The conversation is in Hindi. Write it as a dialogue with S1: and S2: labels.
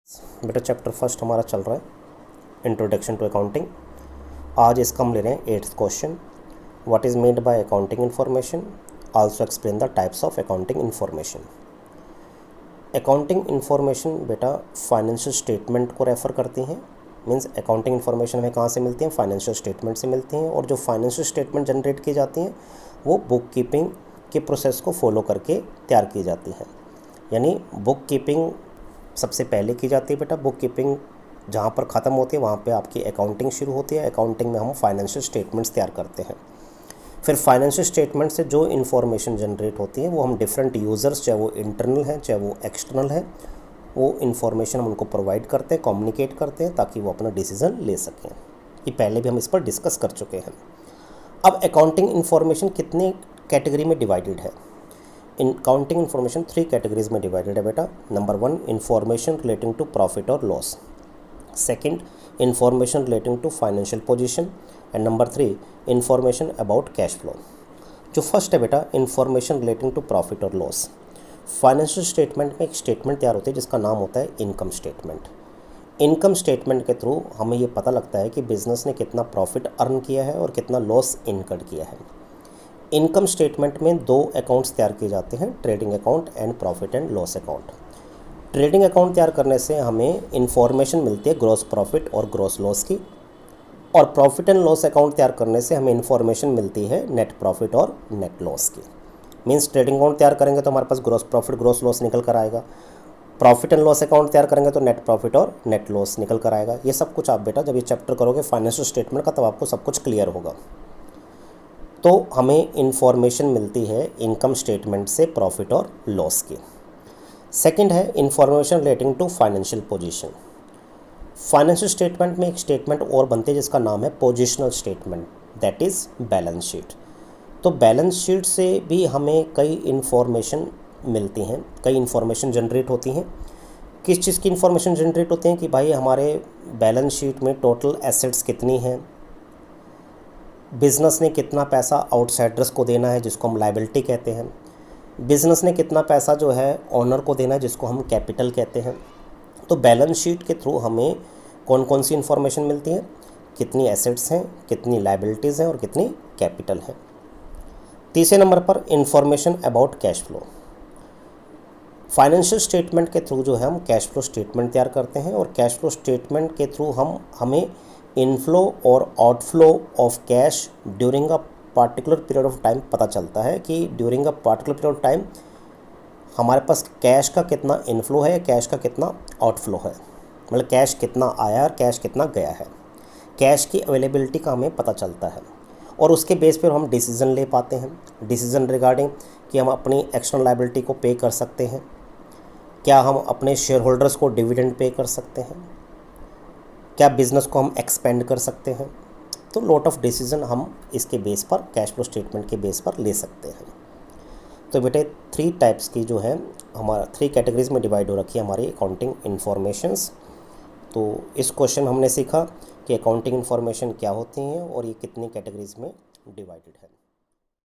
S1: बेटा चैप्टर फर्स्ट हमारा चल रहा है इंट्रोडक्शन टू अकाउंटिंग। आज इसका हम ले रहे हैं 8th question. What is made by accounting information, also explain the types of accounting information. Accounting information बेटा फाइनेंशियल स्टेटमेंट को रेफ़र करती हैं। मीन्स अकाउंटिंग इन्फॉर्मेशन हमें कहाँ से मिलती हैं? फाइनेंशियल स्टेटमेंट से मिलती हैं। और जो फाइनेंशियल स्टेटमेंट जनरेट की जाती हैं वो बुक कीपिंग के प्रोसेस को फॉलो करके तैयार की जाती हैं। यानी बुक कीपिंग सबसे पहले की जाती है बेटा। बुक कीपिंग जहाँ पर ख़त्म होती है वहाँ पे आपकी अकाउंटिंग शुरू होती है। अकाउंटिंग में हम फाइनेंशियल स्टेटमेंट्स तैयार करते हैं। फिर फाइनेंशियल स्टेटमेंट से जो इन्फॉर्मेशन जनरेट होती है वो हम डिफरेंट यूज़र्स, चाहे वो इंटरनल हैं चाहे वो एक्सटर्नल है, वो इन्फॉर्मेशन हम उनको प्रोवाइड करते हैं, कम्युनिकेट करते हैं ताकि वो अपना डिसीज़न ले सकें। ये पहले भी हम इस पर डिस्कस कर चुके हैं। अब अकाउंटिंग इन्फॉर्मेशन कितने कैटेगरी में डिवाइडेड है? अकाउंटिंग इन्फॉर्मेशन 3 कैटेगरीज में डिवाइडेड है बेटा। Number 1 information relating to profit और loss, second information relating to financial position, and number 3 information about cash flow. जो फर्स्ट है बेटा इन्फॉर्मेशन रिलेटिंग टू प्रॉफिट और लॉस। फाइनेंशियल स्टेटमेंट में एक स्टेटमेंट तैयार होती है जिसका नाम होता है इनकम स्टेटमेंट। इनकम स्टेटमेंट के थ्रू हमें ये पता लगता है कि बिजनेस ने कितना प्रॉफिट अर्न किया है और कितना लॉस इनकर्ड किया है। इनकम स्टेटमेंट में 2 अकाउंट्स तैयार किए जाते हैं, trading account and profit and loss account. Trading account तैयार करने से हमें इंफॉर्मेशन मिलती है ग्रॉस प्रॉफिट और ग्रॉस लॉस की, और प्रॉफिट एंड लॉस अकाउंट तैयार करने से हमें इंफॉर्मेशन मिलती है नेट प्रॉफिट और नेट लॉस की। मीन्स ट्रेडिंग अकाउंट तैयार करेंगे तो हमारे पास ग्रॉस प्रॉफिट ग्रॉस लॉस निकल कर आएगा, प्रॉफिट एंड लॉस अकाउंट तैयार करेंगे तो नेट प्रॉफिट और नेट लॉस निकल कर आएगा। ये सब कुछ आप बेटा जब ये चैप्टर करोगे फाइनेंशियल स्टेटमेंट का तब आपको सब कुछ क्लियर होगा। तो हमें इंफॉर्मेशन मिलती है इनकम स्टेटमेंट से प्रॉफिट और लॉस की। सेकंड है information relating to financial position. Financial statement में एक स्टेटमेंट और बनती है जिसका नाम है positional statement, that is balance sheet. तो बैलेंस शीट से भी हमें कई इन्फॉर्मेशन मिलती हैं, कई इन्फॉर्मेशन जनरेट होती हैं। किस चीज़ की इन्फॉर्मेशन जनरेट होती हैं कि भाई हमारे बैलेंस शीट में टोटल एसेट्स कितनी हैं, बिज़नेस ने कितना पैसा आउटसाइडर्स को देना है जिसको हम लायबिलिटी कहते हैं, बिज़नेस ने कितना पैसा जो है ओनर को देना है जिसको हम कैपिटल कहते हैं। तो बैलेंस शीट के थ्रू हमें कौन कौन सी इन्फॉर्मेशन मिलती है, कितनी एसेट्स हैं, कितनी लायबिलिटीज़ हैं और कितनी कैपिटल है। तीसरे नंबर पर information about cash flow. Financial statement के थ्रू जो है हम कैश फ्लो स्टेटमेंट तैयार करते हैं, और कैश फ्लो स्टेटमेंट के थ्रू हमें इनफ्लो और outflow of cash during a particular period of time पता चलता है कि during a particular period of time हमारे पास कैश का कितना इनफ्लो है, कैश का कितना आउटफ्लो है, मतलब कैश कितना आया और कैश कितना गया है। कैश की अवेलेबिलिटी का हमें पता चलता है, और उसके बेस पर हम डिसीज़न ले पाते हैं। डिसीज़न रिगार्डिंग कि हम अपनी एक्सटर्नल लायबिलिटी को पे कर सकते हैं, क्या हम अपने शेयर होल्डर्स को डिविडेंड पे कर सकते हैं, क्या बिज़नेस को हम एक्सपेंड कर सकते हैं। तो लॉट ऑफ डिसीजन हम इसके बेस पर, कैश फ्लो स्टेटमेंट के बेस पर ले सकते हैं। तो बेटे 3 टाइप्स की जो है हमारा 3 कैटेगरीज में डिवाइड हो रखी है हमारी अकाउंटिंग इन्फॉर्मेशंस। तो इस क्वेश्चन हमने सीखा कि अकाउंटिंग इन्फॉर्मेशन क्या होती हैं और ये कितनी कैटेगरीज में डिवाइडेड है।